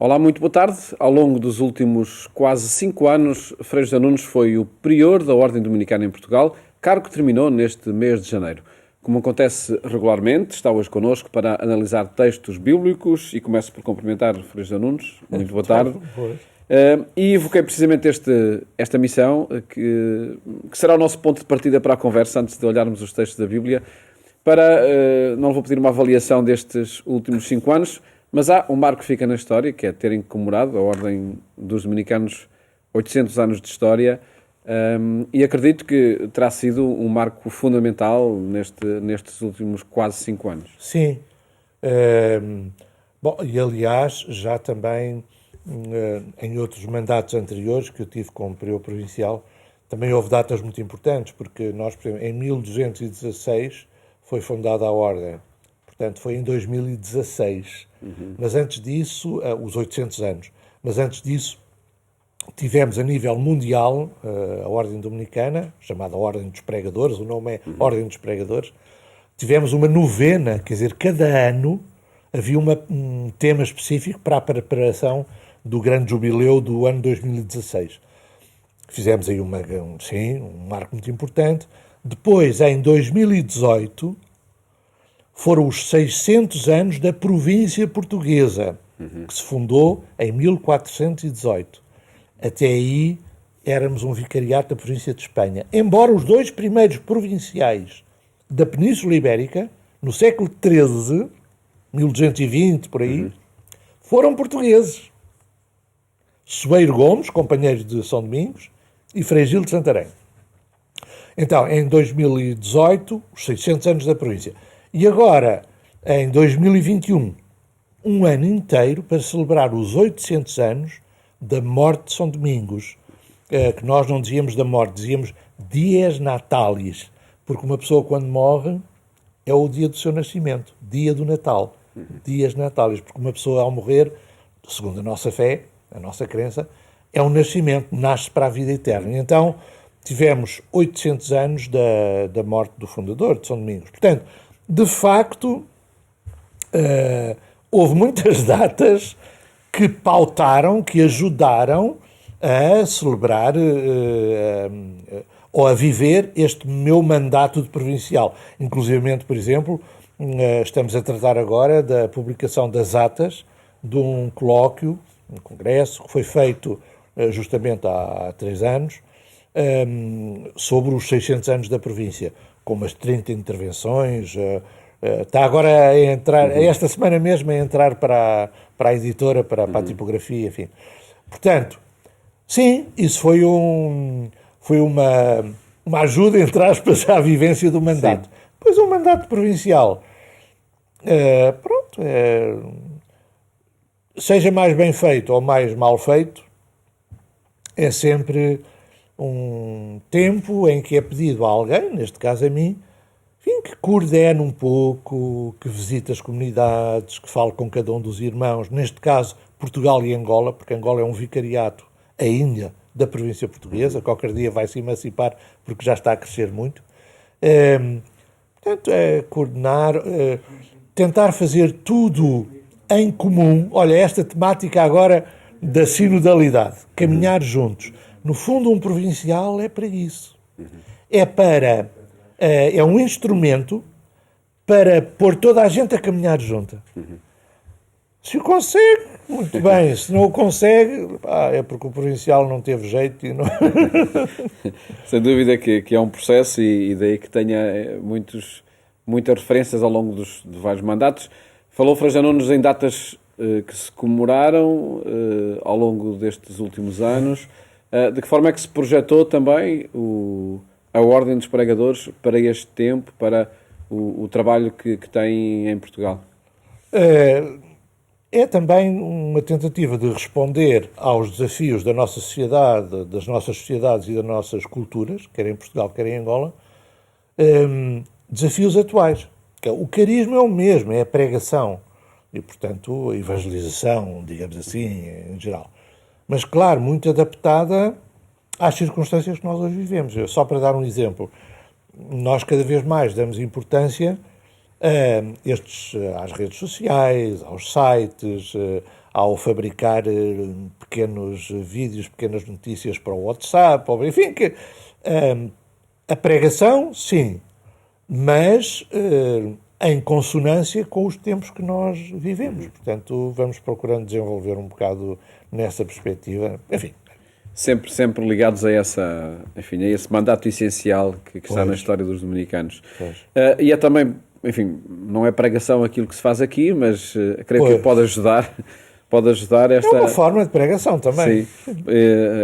Olá, muito boa tarde. Ao longo dos últimos quase 5 anos, Frei José Nunes foi o prior da Ordem Dominicana em Portugal, cargo que terminou neste mês de janeiro. Como acontece regularmente, está hoje connosco para analisar textos bíblicos e começo por cumprimentar o Frei José Nunes. Muito boa tarde. E evoquei precisamente esta missão, que será o nosso ponto de partida para a conversa, antes de olharmos os textos da Bíblia, não vou pedir uma avaliação destes últimos 5 anos, mas há um marco que fica na história, que é terem comemorado a Ordem dos Dominicanos 800 anos de história, e acredito que terá sido um marco fundamental nestes últimos quase 5 anos. Sim. Bom, e aliás, já também em outros mandatos anteriores que eu tive como prior provincial, também houve datas muito importantes, porque nós, por exemplo, em 1216 foi fundada a Ordem. Portanto, foi em 2016. Mas antes disso, os 800 anos. Mas antes disso, tivemos a nível mundial a Ordem Dominicana, chamada Ordem dos Pregadores, o nome é Ordem dos Pregadores. Tivemos uma novena, quer dizer, cada ano havia um tema específico para a preparação do grande jubileu do ano 2016. Fizemos aí um marco muito importante. Depois, em 2018, foram os 600 anos da província portuguesa, que se fundou em 1418. Até aí éramos um vicariato da província de Espanha. Embora os 2 primeiros provinciais da Península Ibérica, no século XIII, 1220, por aí, foram portugueses. Soeiro Gomes, companheiro de São Domingos, e Frei Gil de Santarém. Então, em 2018, os 600 anos da província. E agora, em 2021, um ano inteiro para celebrar os 800 anos da morte de São Domingos, que nós não dizíamos da morte, dizíamos dies natalis, porque uma pessoa quando morre é o dia do seu nascimento, dia do Natal, dies natalis, porque uma pessoa ao morrer, segundo a nossa fé, a nossa crença, é um nascimento, nasce para a vida eterna. E então tivemos 800 anos da morte do fundador de São Domingos. Portanto, de facto, houve muitas datas que pautaram, que ajudaram a celebrar ou a viver este meu mandato de provincial. Inclusivamente, por exemplo, estamos a tratar agora da publicação das atas de um colóquio, um congresso, que foi feito justamente há 3 anos, sobre os 600 anos da província, com umas 30 intervenções. Está agora a entrar, esta semana mesmo, a entrar para a editora, para a tipografia, enfim. Portanto, sim, isso foi uma ajuda, entre aspas, à vivência do mandato. Sim. Pois um mandato provincial, seja mais bem feito ou mais mal feito, é sempre um tempo em que é pedido a alguém, neste caso a mim, enfim, que coordene um pouco, que visite as comunidades, que fale com cada um dos irmãos, neste caso Portugal e Angola, porque Angola é um vicariato ainda da província portuguesa, qualquer dia vai se emancipar porque já está a crescer muito. Portanto, é coordenar, tentar fazer tudo em comum. Olha, esta temática agora da sinodalidade, caminhar juntos. No fundo, um provincial é para isso. É um instrumento para pôr toda a gente a caminhar junta. Se o consegue, muito bem. Se não o consegue, é porque o provincial não teve jeito. E não... Sem dúvida que é um processo e daí que tenha muitas referências ao longo de vários mandatos. Falou Frei José Nunes em datas que se comemoraram ao longo destes últimos anos. De que forma é que se projetou também a Ordem dos Pregadores para este tempo, para o trabalho que tem em Portugal? É também uma tentativa de responder aos desafios da nossa sociedade, das nossas sociedades e das nossas culturas, quer em Portugal, quer em Angola, desafios atuais. O carisma é o mesmo, é a pregação e, portanto, a evangelização, digamos assim, em geral. Mas, claro, muito adaptada às circunstâncias que nós hoje vivemos. Só para dar um exemplo, nós cada vez mais damos importância às redes sociais, aos sites, ao fabricar pequenos vídeos, pequenas notícias para o WhatsApp, enfim, a pregação, sim, mas em consonância com os tempos que nós vivemos. Portanto, vamos procurando desenvolver um bocado nessa perspectiva. Enfim. Sempre ligados a a esse mandato essencial que está na história dos dominicanos. E é também, enfim, não é pregação aquilo que se faz aqui, mas creio que pode ajudar esta... É uma forma de pregação também. Sim,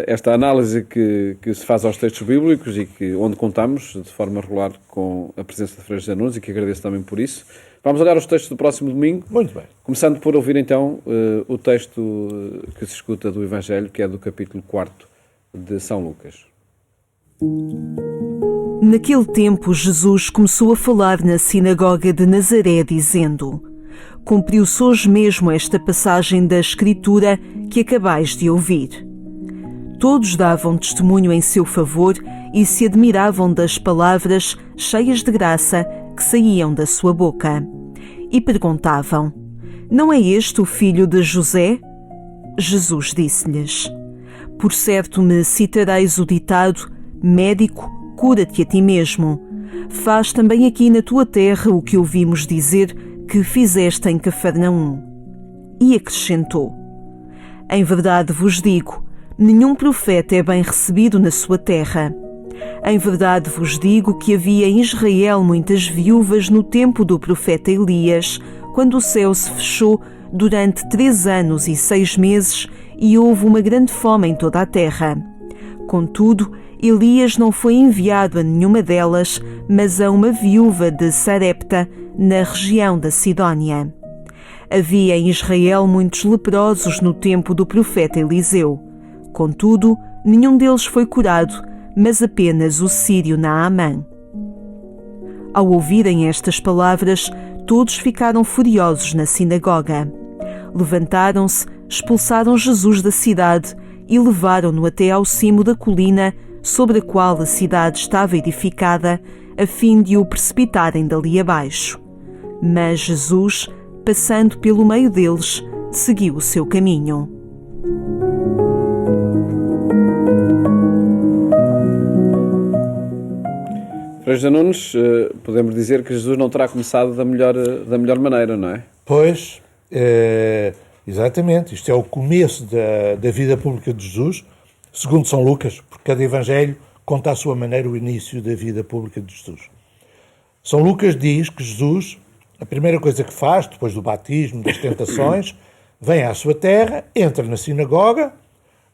esta análise que se faz aos textos bíblicos e onde contamos de forma regular com a presença de Frei José Nunes, e que agradeço também por isso. Vamos olhar os textos do próximo domingo. Muito bem. Começando por ouvir então o texto que se escuta do Evangelho, que é do capítulo 4 de São Lucas. Naquele tempo, Jesus começou a falar na sinagoga de Nazaré, dizendo: Cumpriu-se hoje mesmo esta passagem da Escritura que acabais de ouvir. Todos davam testemunho em seu favor e se admiravam das palavras cheias de graça que saíam da sua boca. E perguntavam: Não é este o filho de José? Jesus disse-lhes: Por certo me citareis o ditado: Médico, cura-te a ti mesmo. Faz também aqui na tua terra o que ouvimos dizer que fizeste em Cafarnaum. E acrescentou: Em verdade vos digo, nenhum profeta é bem recebido na sua terra. Em verdade vos digo que havia em Israel muitas viúvas no tempo do profeta Elias, quando o céu se fechou durante 3 anos e 6 meses e houve uma grande fome em toda a terra. Contudo, Elias não foi enviado a nenhuma delas, mas a uma viúva de Sarepta, na região da Sidónia. Havia em Israel muitos leprosos no tempo do profeta Eliseu. Contudo, nenhum deles foi curado, mas apenas o sírio Naamã. Ao ouvirem estas palavras, todos ficaram furiosos na sinagoga. Levantaram-se, expulsaram Jesus da cidade e levaram-no até ao cimo da colina sobre a qual a cidade estava edificada, a fim de o precipitarem dali abaixo. Mas Jesus, passando pelo meio deles, seguiu o seu caminho. Frei José Nunes, podemos dizer que Jesus não terá começado da melhor maneira, não é? Pois, exatamente. Isto é o começo da vida pública de Jesus, segundo São Lucas, porque cada evangelho conta à sua maneira o início da vida pública de Jesus. São Lucas diz que Jesus, a primeira coisa que faz, depois do batismo, das tentações, vem à sua terra, entra na sinagoga,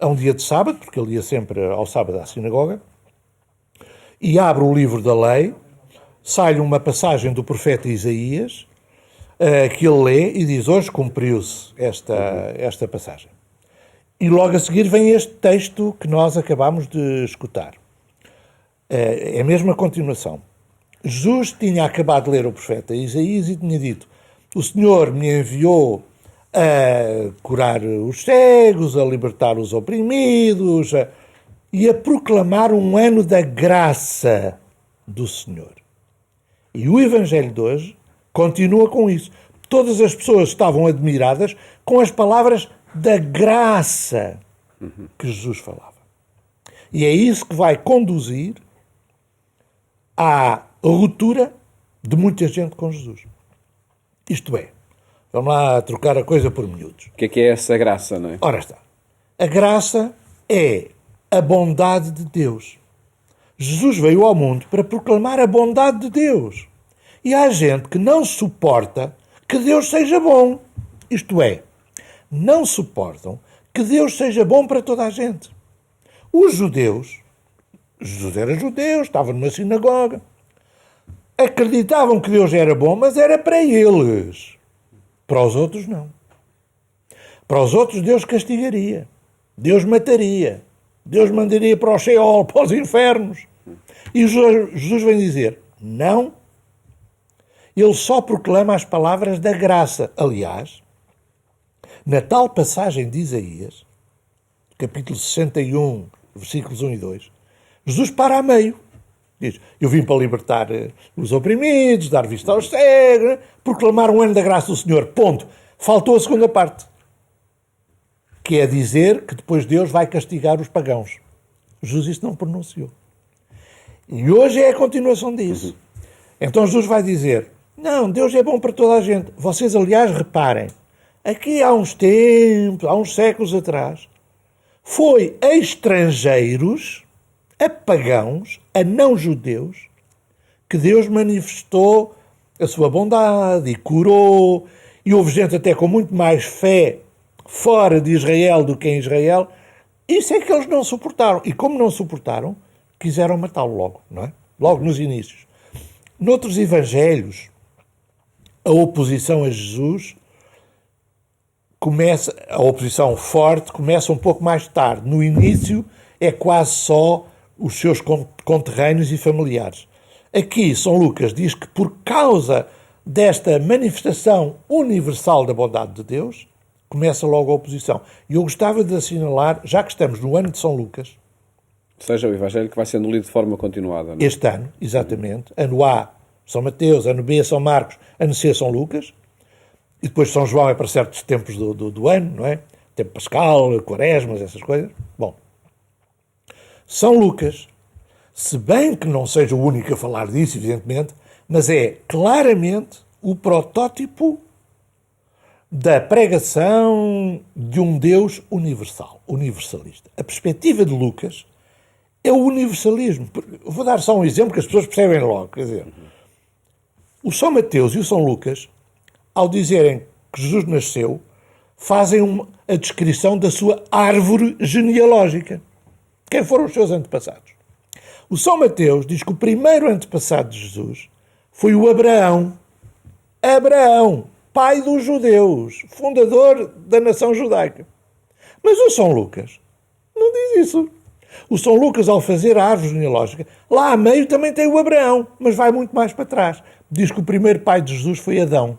a um dia de sábado, porque ele ia sempre ao sábado à sinagoga, e abre o livro da lei, sai-lhe uma passagem do profeta Isaías, que ele lê e diz: hoje cumpriu-se esta passagem. E logo a seguir vem este texto que nós acabamos de escutar. É a mesma continuação. Jesus tinha acabado de ler o profeta Isaías e tinha dito: o Senhor me enviou a curar os cegos, a libertar os oprimidos, e a proclamar um ano da graça do Senhor. E o Evangelho de hoje continua com isso. Todas as pessoas estavam admiradas com as palavras da graça que Jesus falava. E é isso que vai conduzir à ruptura de muita gente com Jesus. Isto é, vamos lá trocar a coisa por miúdos. O que é essa graça, não é? Ora está. A graça é a bondade de Deus. Jesus veio ao mundo para proclamar a bondade de Deus. E há gente que não suporta que Deus seja bom. Isto é, não suportam que Deus seja bom para toda a gente. Os judeus, Jesus era judeu, estava numa sinagoga, acreditavam que Deus era bom, mas era para eles. Para os outros, não. Para os outros, Deus castigaria. Deus mataria. Deus mandaria para o Sheol, para os infernos. E Jesus vem dizer: não. Ele só proclama as palavras da graça. Aliás, na tal passagem de Isaías, capítulo 61, versículos 1 e 2, Jesus para a meio Diz, eu vim para libertar os oprimidos, dar vista aos cegos, proclamar um ano da graça do Senhor. Ponto. Faltou a segunda parte, que é dizer que depois Deus vai castigar os pagãos. Jesus isso não pronunciou. E hoje é a continuação disso. Então Jesus vai dizer, não, Deus é bom para toda a gente. Vocês, aliás, reparem, aqui há uns tempos, há uns séculos atrás, foi a estrangeiros, a pagãos, a não-judeus, que Deus manifestou a sua bondade e curou, e houve gente até com muito mais fé fora de Israel do que em Israel. Isso é que eles não suportaram. E como não suportaram, quiseram matá-lo logo, não é? Logo nos inícios. Noutros evangelhos, a oposição a Jesus começa, a oposição forte começa um pouco mais tarde. No início é quase só os seus conterrâneos e familiares. Aqui, São Lucas diz que por causa desta manifestação universal da bondade de Deus, começa logo a oposição. E eu gostava de assinalar, já que estamos no ano de São Lucas... Ou seja, o Evangelho que vai sendo lido de forma continuada. Não é? Este ano, exatamente. Ano A, São Mateus. Ano B, São Marcos. Ano C, São Lucas. E depois São João é para certos tempos do ano, não é? Tempo pascal, quaresmas, essas coisas. Bom, São Lucas, se bem que não seja o único a falar disso, evidentemente, mas é claramente o protótipo da pregação de um Deus universal, universalista. A perspectiva de Lucas é o universalismo. Vou dar só um exemplo que as pessoas percebem logo. Quer dizer, o São Mateus e o São Lucas, ao dizerem que Jesus nasceu, fazem a descrição da sua árvore genealógica. Quem foram os seus antepassados? O São Mateus diz que o primeiro antepassado de Jesus foi o Abraão. Abraão, pai dos judeus, fundador da nação judaica. Mas o São Lucas não diz isso. O São Lucas, ao fazer a árvore genealógica, lá a meio também tem o Abraão, mas vai muito mais para trás. Diz que o primeiro pai de Jesus foi Adão.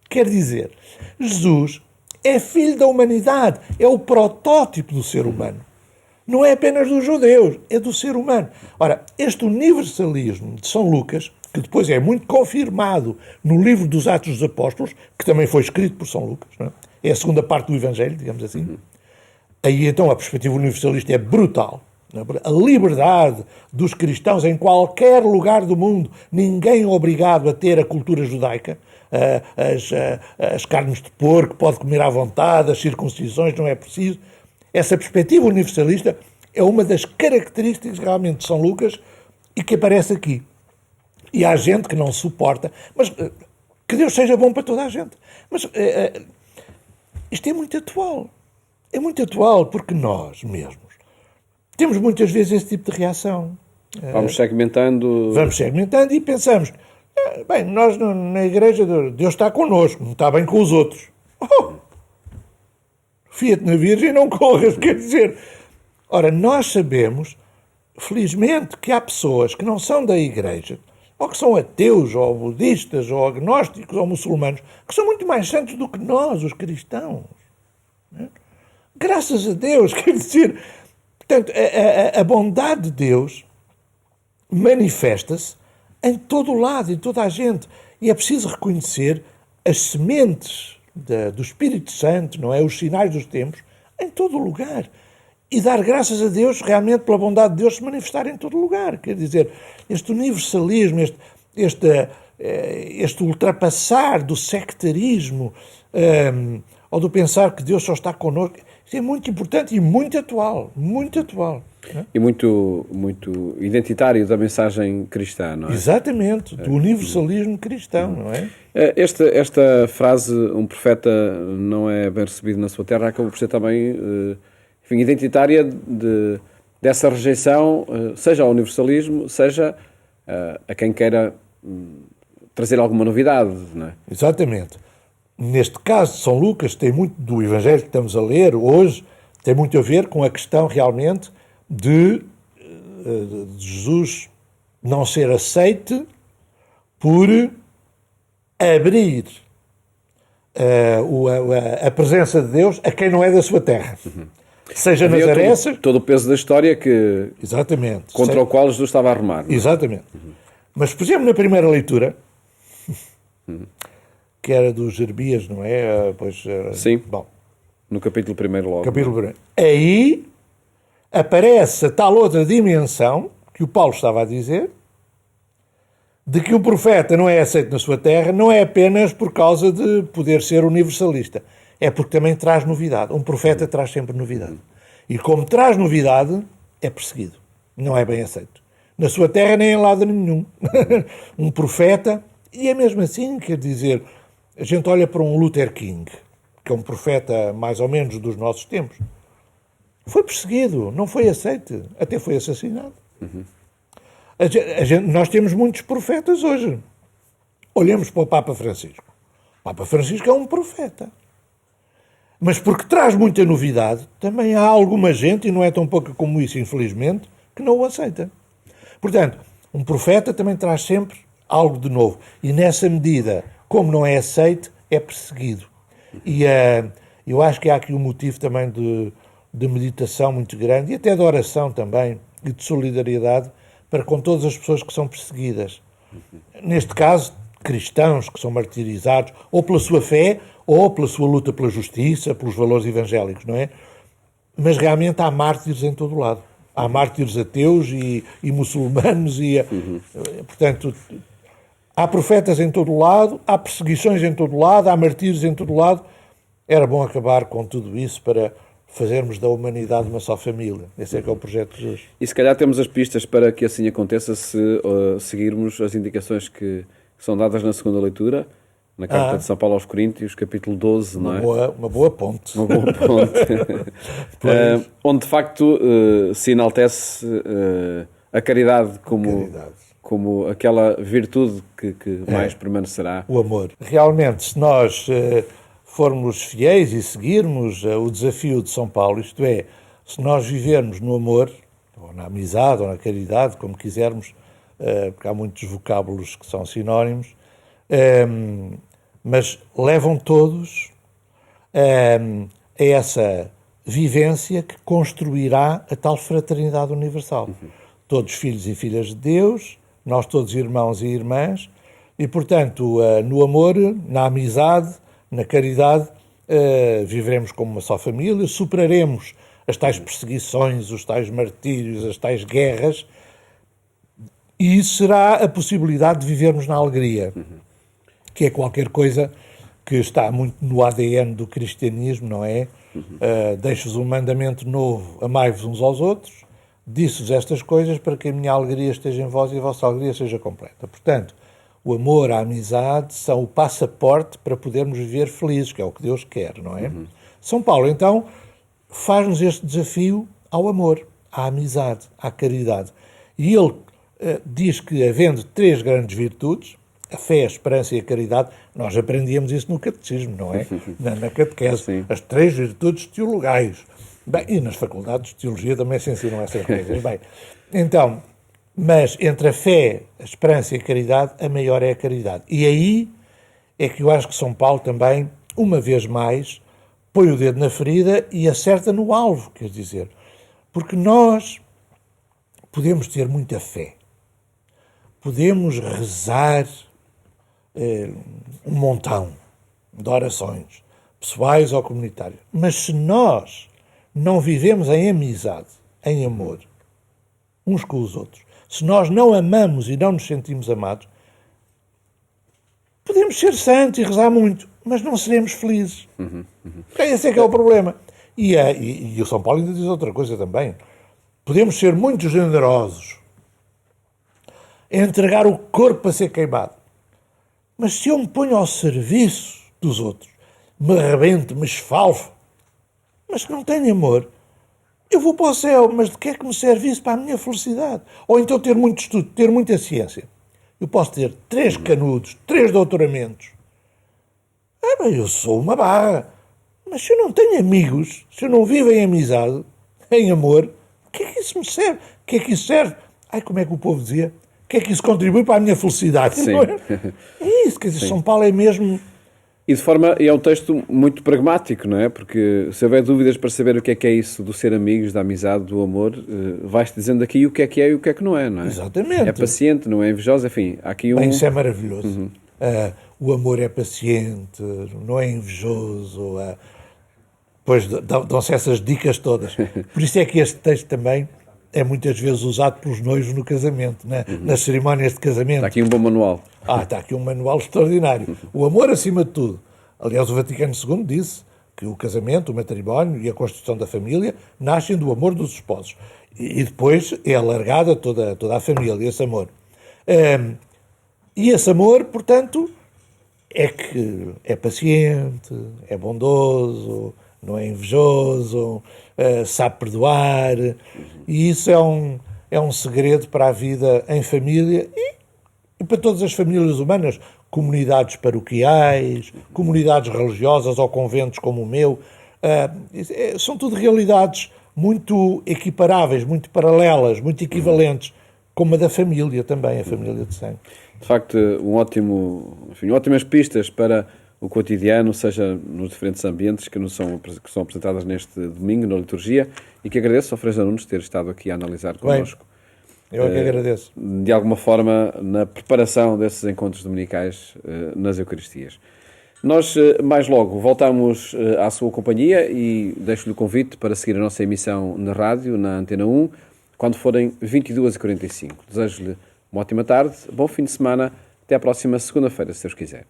Quer dizer, Jesus é filho da humanidade, é o protótipo do ser humano. Não é apenas dos judeus, é do ser humano. Ora, este universalismo de São Lucas, que depois é muito confirmado no livro dos Atos dos Apóstolos, que também foi escrito por São Lucas, não é? É a segunda parte do Evangelho, digamos assim. Aí então a perspectiva universalista é brutal. A liberdade dos cristãos em qualquer lugar do mundo, ninguém é obrigado a ter a cultura judaica, as carnes de porco, pode comer à vontade, as circuncisões, não é preciso. Essa perspectiva universalista é uma das características realmente de São Lucas e que aparece aqui. E há gente que não suporta, mas que Deus seja bom para toda a gente. Mas isto é muito atual. É muito atual porque nós mesmos temos muitas vezes esse tipo de reação. Vamos segmentando E pensamos, bem, nós na igreja Deus está connosco, não está bem com os outros. Fia-te na Virgem e não corras, quer dizer. Ora, nós sabemos, felizmente, que há pessoas que não são da igreja, ou que são ateus, ou budistas, ou agnósticos, ou muçulmanos, que são muito mais santos do que nós, os cristãos. Graças a Deus, quer dizer, portanto, a bondade de Deus manifesta-se em todo o lado, em toda a gente. E é preciso reconhecer as sementes do Espírito Santo, não é? Os sinais dos tempos, em todo o lugar. E dar graças a Deus, realmente, pela bondade de Deus se manifestar em todo o lugar. Quer dizer, este universalismo, este ultrapassar do sectarismo, ou do pensar que Deus só está connosco, isso é muito importante e muito atual, muito atual. Não é? E muito, muito identitário da mensagem cristã, não é? Exatamente, do universalismo cristão, não é? Esta frase, um profeta não é bem recebido na sua terra, acabou por ser também, enfim, identitária dessa rejeição, seja ao universalismo, seja a quem queira trazer alguma novidade, não é? Exatamente. Neste caso de São Lucas, tem muito do Evangelho que estamos a ler hoje, tem muito a ver com a questão realmente de Jesus não ser aceite por abrir a presença de Deus a quem não é da sua terra. Seja Havia Nazaré, todo o peso da história exatamente, contra o qual Jesus estava a remar. Não é? exatamente. Mas, por exemplo, na primeira leitura, que era dos Jeremias, não é? Pois, Sim. Bom, No capítulo 1 logo. capítulo 1. Aí aparece a tal outra dimensão que o Paulo estava a dizer, de que o profeta não é aceito na sua terra, não é apenas por causa de poder ser universalista, é porque também traz novidade. Um profeta traz sempre novidade. E como traz novidade, é perseguido. Não é bem aceito. Na sua terra nem em lado nenhum. Um profeta, e é mesmo assim, quer dizer, a gente olha para um Luther King, que é um profeta mais ou menos dos nossos tempos, foi perseguido, não foi aceito, até foi assassinado. Nós temos muitos profetas hoje. Olhemos para o Papa Francisco. O Papa Francisco é um profeta. Mas porque traz muita novidade, também há alguma gente, e não é tão pouca como isso, infelizmente, que não o aceita. Portanto, um profeta também traz sempre algo de novo. E nessa medida, como não é aceito, é perseguido. E eu acho que há aqui um motivo também de meditação muito grande, e até de oração também, e de solidariedade, para com todas as pessoas que são perseguidas. Neste caso, cristãos que são martirizados, ou pela sua fé, ou pela sua luta pela justiça, pelos valores evangélicos, não é? Mas realmente há mártires em todo o lado. Há mártires ateus e muçulmanos, portanto, há profetas em todo o lado, há perseguições em todo o lado, há martírios em todo o lado. Era bom acabar com tudo isso para fazermos da humanidade uma só família. Esse é que é o projeto de Jesus. E se calhar temos as pistas para que assim aconteça se seguirmos as indicações que são dadas na segunda leitura, na carta de São Paulo aos Coríntios, capítulo 12, não é? Uma boa ponte. Uma boa ponte. Onde de facto se enaltece a caridade como aquela virtude que mais permanecerá. O amor. Realmente, se nós formos fiéis e seguirmos o desafio de São Paulo, isto é, se nós vivermos no amor, ou na amizade, ou na caridade, como quisermos, porque há muitos vocábulos que são sinónimos, mas levam todos a essa vivência que construirá a tal fraternidade universal. Todos filhos e filhas de Deus, nós todos irmãos e irmãs, e, portanto, no amor, na amizade, na caridade, viveremos como uma só família, superaremos as tais perseguições, os tais martírios, as tais guerras, e isso será a possibilidade de vivermos na alegria, que é qualquer coisa que está muito no ADN do cristianismo, não é? Deixo-vos um mandamento novo, amai-vos uns aos outros, disse-vos estas coisas para que a minha alegria esteja em vós e a vossa alegria seja completa. Portanto, o amor, a amizade são o passaporte para podermos viver felizes, que é o que Deus quer, não é? São Paulo, então, faz-nos este desafio ao amor, à amizade, à caridade. E ele diz que, havendo três grandes virtudes, a fé, a esperança e a caridade, nós aprendíamos isso no catecismo, não é? Na catequese. Sim. As três virtudes teologais. Bem, e nas faculdades de teologia também se ensinam essas coisas. Bem, então, mas entre a fé, a esperança e a caridade, a maior é a caridade. E aí é que eu acho que São Paulo também, uma vez mais, põe o dedo na ferida e acerta no alvo, quer dizer. Porque nós podemos ter muita fé, podemos rezar um montão de orações, pessoais ou comunitárias, mas se nós não vivemos em amizade, em amor, uns com os outros, se nós não amamos e não nos sentimos amados, podemos ser santos e rezar muito, mas não seremos felizes. Esse é que é o problema. E o São Paulo ainda diz outra coisa também. Podemos ser muito generosos, entregar o corpo a ser queimado, mas se eu me ponho ao serviço dos outros, me arrebento, me esfalfo, mas que não tenho amor, eu vou para o céu, mas de que é que me serve isso para a minha felicidade? Ou então ter muito estudo, ter muita ciência. Eu posso ter 3 canudos, 3 doutoramentos. Bem, eu sou uma barra. Mas se eu não tenho amigos, se eu não vivo em amizade, em amor, o que é que isso me serve? O que é que isso serve? Como é que o povo dizia? O que é que isso contribui para a minha felicidade? Sim. Não é? É isso, quer dizer, São Paulo é mesmo... E de forma, é um texto muito pragmático, não é? Porque se houver dúvidas para saber o que é isso do ser amigos, da amizade, do amor, vais-te dizendo aqui o que é e o que não é, não é? Exatamente. É paciente, não é invejosa, enfim, há aqui um... Bem, isso é maravilhoso. O amor é paciente, não é invejoso. Pois dão-se essas dicas todas. Por isso é que este texto também é muitas vezes usado pelos noivos no casamento, né? Nas cerimónias de casamento. Está aqui um bom manual. Está aqui um manual extraordinário. O amor acima de tudo. Aliás, o Vaticano II disse que o casamento, o matrimónio e a construção da família nascem do amor dos esposos. E depois é alargado a toda a família, esse amor. E esse amor, portanto, é que é paciente, é bondoso, não é invejoso, sabe perdoar, e isso é um segredo para a vida em família e para todas as famílias humanas, comunidades paroquiais, comunidades religiosas ou conventos como o meu, são tudo realidades muito equiparáveis, muito paralelas, muito equivalentes, como a da família também, a família de sangue. De facto, ótimas pistas para o cotidiano, seja nos diferentes ambientes que são apresentadas neste domingo na liturgia, e que agradeço ao Frei José Nunes ter estado aqui a analisar connosco. Eu é que agradeço. De alguma forma, na preparação desses encontros dominicais nas Eucaristias. Nós, mais logo, voltamos à sua companhia e deixo-lhe o convite para seguir a nossa emissão na rádio, na Antena 1, quando forem 22h45. Desejo-lhe uma ótima tarde, bom fim de semana, até à próxima segunda-feira, se Deus quiser.